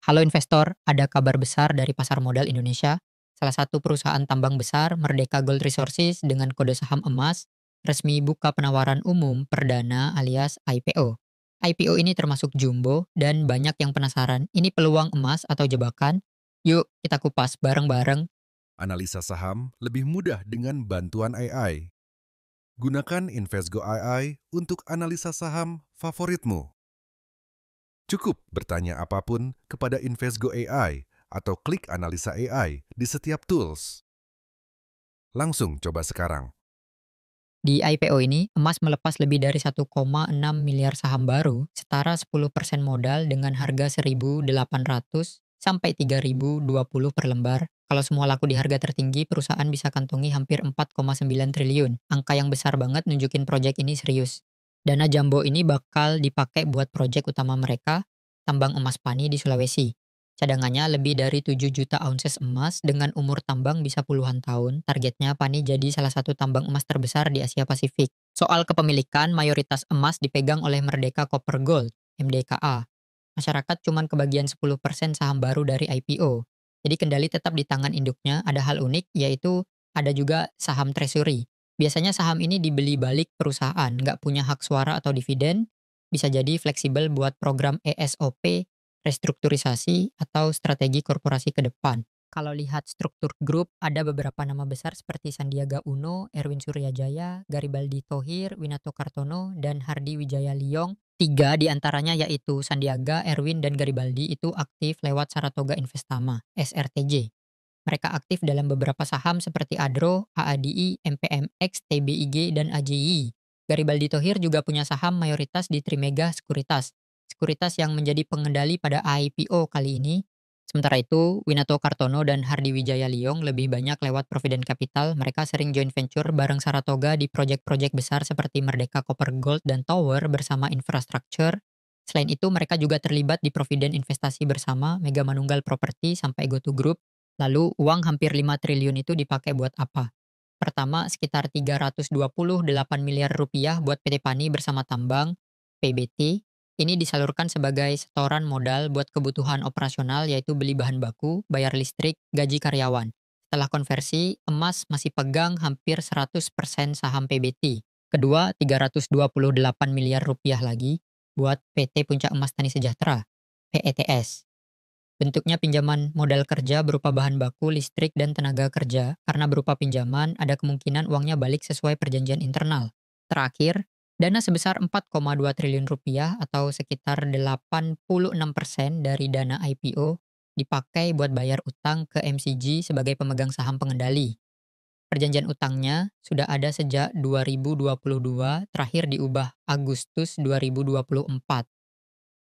Halo investor, ada kabar besar dari pasar modal Indonesia. Salah satu perusahaan tambang besar, Merdeka Gold Resources dengan kode saham emas, resmi buka penawaran umum perdana alias IPO. IPO ini termasuk jumbo dan banyak yang penasaran, ini peluang emas atau jebakan? Yuk kita kupas bareng-bareng. Analisa saham lebih mudah dengan bantuan AI. Gunakan Invesgo AI untuk analisa saham favoritmu. Cukup bertanya apapun kepada Invesgo AI atau klik analisa AI di setiap tools. Langsung coba sekarang. Di IPO ini, emas melepas lebih dari 1,6 miliar saham baru, setara 10% modal dengan harga 1.800 sampai 3.020 per lembar. Kalau semua laku di harga tertinggi, perusahaan bisa kantongi hampir 4,9 triliun. Angka yang besar banget nunjukin proyek ini serius. Dana jumbo ini bakal dipakai buat proyek utama mereka, tambang emas Pani di Sulawesi. Cadangannya lebih dari 7 juta ounces emas dengan umur tambang bisa puluhan tahun. Targetnya Pani jadi salah satu tambang emas terbesar di Asia Pasifik. Soal kepemilikan, mayoritas emas dipegang oleh Merdeka Copper Gold, MDKA. Masyarakat cuman kebagian 10% saham baru dari IPO. Jadi kendali tetap di tangan induknya. Ada hal unik, yaitu ada juga saham treasury. Biasanya saham ini dibeli balik perusahaan, nggak punya hak suara atau dividen, bisa jadi fleksibel buat program ESOP, restrukturisasi, atau strategi korporasi ke depan. Kalau lihat struktur grup, ada beberapa nama besar seperti Sandiaga Uno, Erwin Suryajaya, Garibaldi Thohir, Winato Kartono, dan Hardi Wijaya Liong. Tiga di antaranya yaitu Sandiaga, Erwin, dan Garibaldi itu aktif lewat Saratoga Investama, SRTJ. Mereka aktif dalam beberapa saham seperti Adro, AADI, MPMX, TBIG, dan AJI. Garibaldi Thohir juga punya saham mayoritas di Trimega Sekuritas, sekuritas yang menjadi pengendali pada IPO kali ini. Sementara itu, Winato Kartono dan Hardi Wijaya Liong lebih banyak lewat Provident Capital. Mereka sering joint venture bareng Saratoga di proyek-proyek besar seperti Merdeka Copper Gold dan Tower bersama infrastructure. Selain itu, mereka juga terlibat di Provident Investasi bersama Mega Manunggal Property sampai GoTo Group. Lalu, uang hampir 5 triliun itu dipakai buat apa? Pertama, sekitar 328 miliar rupiah buat PT Pani bersama tambang, PBT. Ini disalurkan sebagai setoran modal buat kebutuhan operasional yaitu beli bahan baku, bayar listrik, gaji karyawan. Setelah konversi, emas masih pegang hampir 100% saham PBT. Kedua, 328 miliar rupiah lagi buat PT Puncak Emas Tani Sejahtera, PETS. Bentuknya pinjaman modal kerja berupa bahan baku, listrik, dan tenaga kerja. Karena berupa pinjaman, ada kemungkinan uangnya balik sesuai perjanjian internal. Terakhir, dana sebesar 4,2 triliun rupiah atau sekitar 86% dari dana IPO dipakai buat bayar utang ke MCG sebagai pemegang saham pengendali. Perjanjian utangnya sudah ada sejak 2022, terakhir diubah Agustus 2024.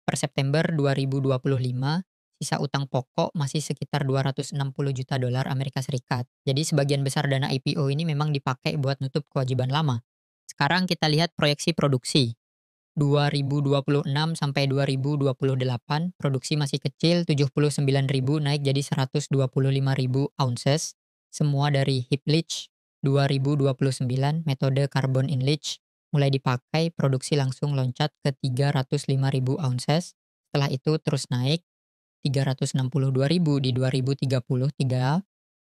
Per September 2025, sisa utang pokok masih sekitar 260 juta dolar Amerika Serikat. Jadi sebagian besar dana IPO ini memang dipakai buat nutup kewajiban lama. Sekarang kita lihat proyeksi produksi. 2026 sampai 2028, produksi masih kecil, 79.000 naik jadi 125.000 ounces. Semua dari heap leach. 2029, metode carbon in leach mulai dipakai, produksi langsung loncat ke 305.000 ounces. Setelah itu terus naik, 362.000 di 2033,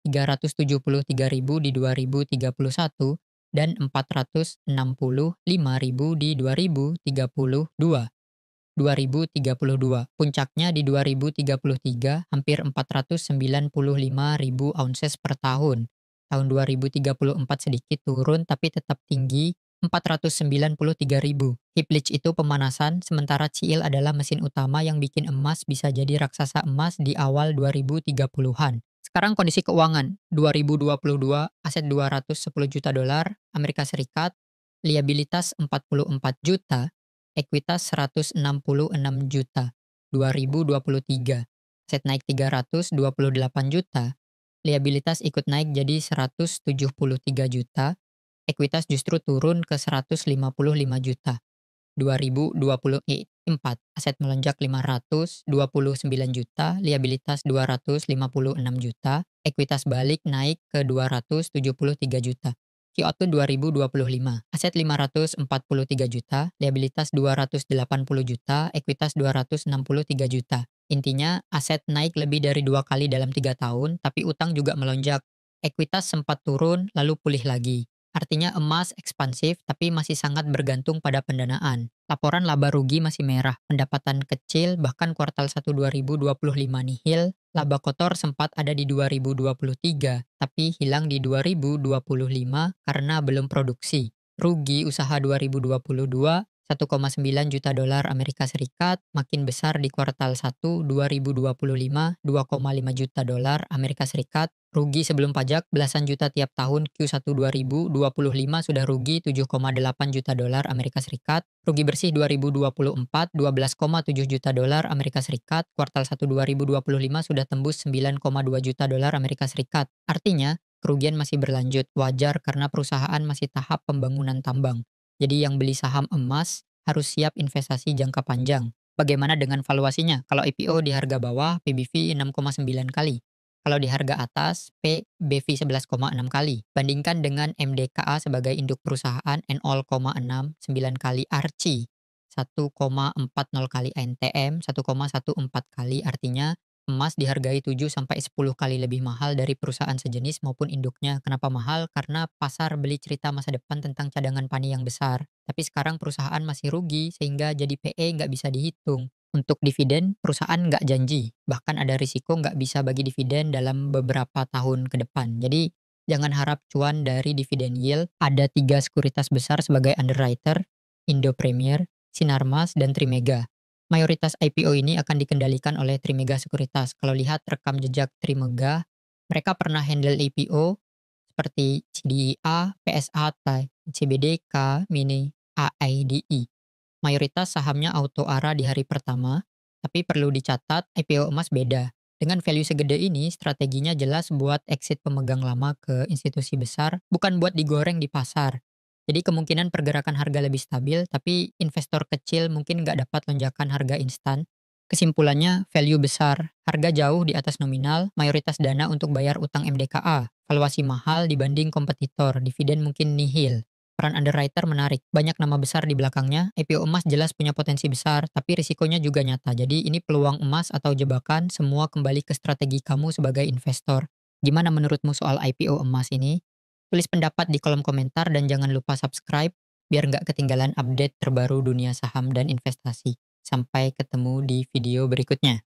373.000 di 2031, dan 465.000 di 2032. 2032. Puncaknya di 2033 hampir 495.000 ounces per tahun. Tahun 2034 sedikit turun tapi tetap tinggi 493.000. Heap leach itu pemanasan, sementara CIL adalah mesin utama yang bikin emas bisa jadi raksasa emas di awal 2030-an. Sekarang kondisi keuangan, 2022 aset 210 juta dolar Amerika Serikat, liabilitas 44 juta, ekuitas 166 juta. 2023, aset naik 328 juta, liabilitas ikut naik jadi 173 juta, ekuitas justru turun ke 155 juta. 2024, aset melonjak 529 juta, liabilitas 256 juta, ekuitas balik naik ke 273 juta. Q1 2025, aset 543 juta, liabilitas 280 juta, ekuitas 263 juta. Intinya, aset naik lebih dari 2 kali dalam 3 tahun, tapi utang juga melonjak. Ekuitas sempat turun, lalu pulih lagi. Artinya emas ekspansif, tapi masih sangat bergantung pada pendanaan. Laporan laba rugi masih merah, pendapatan kecil, bahkan kuartal 1 2025 nihil, laba kotor sempat ada di 2023, tapi hilang di 2025 karena belum produksi. Rugi usaha 2022 1,9 juta dolar Amerika Serikat, makin besar di kuartal 1 2025 2,5 juta dolar Amerika Serikat, rugi sebelum pajak belasan juta tiap tahun. Q1 2025 sudah rugi 7,8 juta dolar Amerika Serikat, rugi bersih 2024 12,7 juta dolar Amerika Serikat, kuartal 1 2025 sudah tembus 9,2 juta dolar Amerika Serikat. Artinya, kerugian masih berlanjut, wajar karena perusahaan masih tahap pembangunan tambang. Jadi yang beli saham emas harus siap investasi jangka panjang. Bagaimana dengan valuasinya? Kalau IPO di harga bawah, PBV 6,9 kali. Kalau di harga atas, PBV 11,6 kali. Bandingkan dengan MDKA sebagai induk perusahaan N0,69 kali ARCI, 1,40 kali NTM, 1,14 kali. Artinya emas dihargai 7-10 kali lebih mahal dari perusahaan sejenis maupun induknya. Kenapa mahal? Karena pasar beli cerita masa depan tentang cadangan pani yang besar. Tapi sekarang perusahaan masih rugi sehingga jadi PE nggak bisa dihitung. Untuk dividen, perusahaan nggak janji. Bahkan ada risiko nggak bisa bagi dividen dalam beberapa tahun ke depan. Jadi jangan harap cuan dari dividen yield. Ada 3 sekuritas besar sebagai underwriter: Indo Premier, Sinarmas, dan Trimega. Mayoritas IPO ini akan dikendalikan oleh Trimega Sekuritas. Kalau lihat rekam jejak Trimega, mereka pernah handle IPO seperti CDIA, PSA, CBDK, Mini, AIDI. Mayoritas sahamnya auto ARA di hari pertama, tapi perlu dicatat IPO emas beda. Dengan value segede ini, strateginya jelas buat exit pemegang lama ke institusi besar, bukan buat digoreng di pasar. Jadi kemungkinan pergerakan harga lebih stabil, tapi investor kecil mungkin nggak dapat lonjakan harga instan. Kesimpulannya, value besar, harga jauh di atas nominal, mayoritas dana untuk bayar utang MDKA, valuasi mahal dibanding kompetitor, dividen mungkin nihil. Peran underwriter menarik, banyak nama besar di belakangnya, IPO emas jelas punya potensi besar, tapi risikonya juga nyata. Jadi ini peluang emas atau jebakan, semua kembali ke strategi kamu sebagai investor. Gimana menurutmu soal IPO emas ini? Tulis pendapat di kolom komentar dan jangan lupa subscribe biar nggak ketinggalan update terbaru dunia saham dan investasi. Sampai ketemu di video berikutnya.